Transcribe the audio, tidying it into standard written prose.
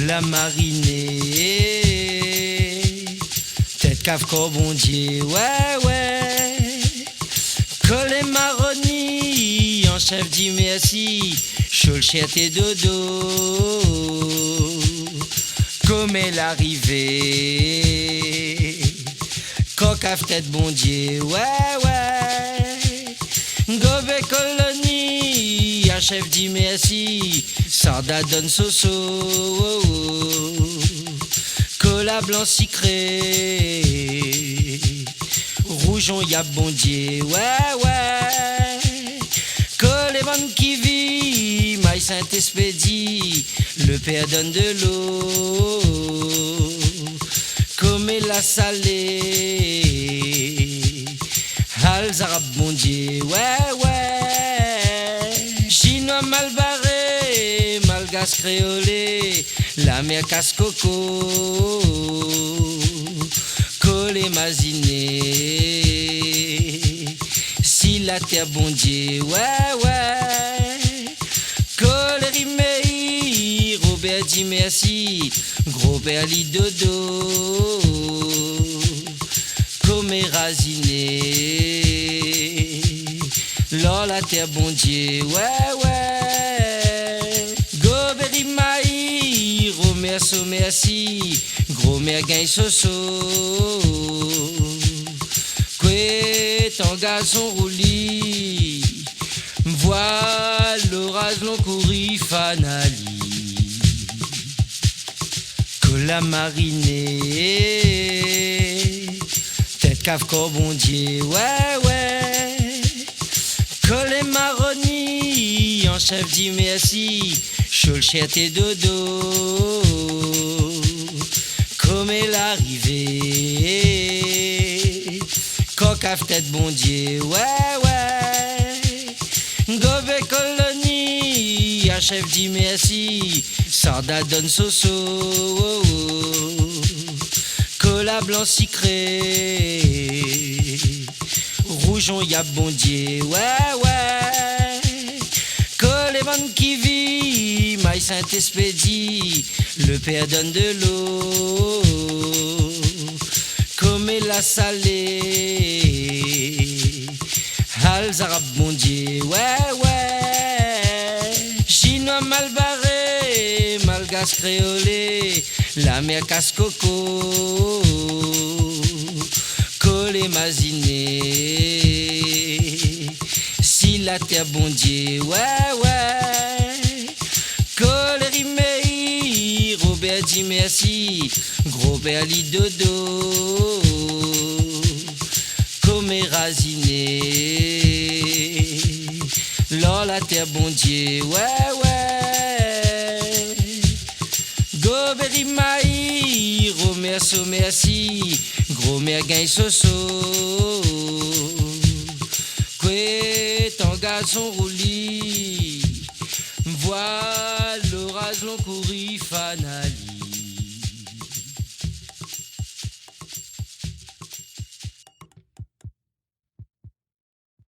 la marinée, tête cave bon Dieu, ouais, ouais. Collé maroni, en chef dit merci, chaud le chien et dodo, comme elle arrivée. Coq à tête bon Dieu, ouais, ouais. Gobé colonie, un chef dit merci, sarda donne soso, cola blanc sucré, rougeon y'a bon Dieu, ouais, ouais. Colé bonne qui vit, maïs Saint-Espédie, le père donne de l'eau, comme la salée. Alzarab bon Dieu, ouais, ouais. Chinois mal barré, malgache créolé, la mer casse coco, collé masiné. Si la terre bon Dieu, ouais, ouais. Collé rimei, Robert dit merci, gros père lit dodo, comme rasiné. Lors la terre bon Dieu, ouais, ouais. Goberi maï, remercie, merci, gros mère gagne soso. Kwe ton garçon rouli, voile l'orage l'on courit fanali. Que la marinée, tête cave bon Dieu, ouais, ouais. Collé maroni, en chef dit merci, chaud le chien et dodo, comme elle arrivée. Coq à tête bon Dieu, ouais, ouais. Gobé colonie, un chef dit merci, sarda donne soso, cola blanc sucré, rougeon y'a bon Dieu, ouais, ouais. Collé bonne qui vit, maïs Saint-Espédie, le père donne de l'eau, comme la salée. Alzarab bon Dieu, ouais, ouais. Chinois mal barré, malgache créolé, la mer casse coco, collé masiné. Si la terre bon Dieu, ouais, ouais. Collé rimei, Robert dit merci, gros père lit dodo, comme rasiné. Lors la terre bon Dieu, ouais, ouais. Goberi maï, remercie, merci, gros mère gagne soso. Kwe ton garçon rouli, voile l'orage l'on courit fanal.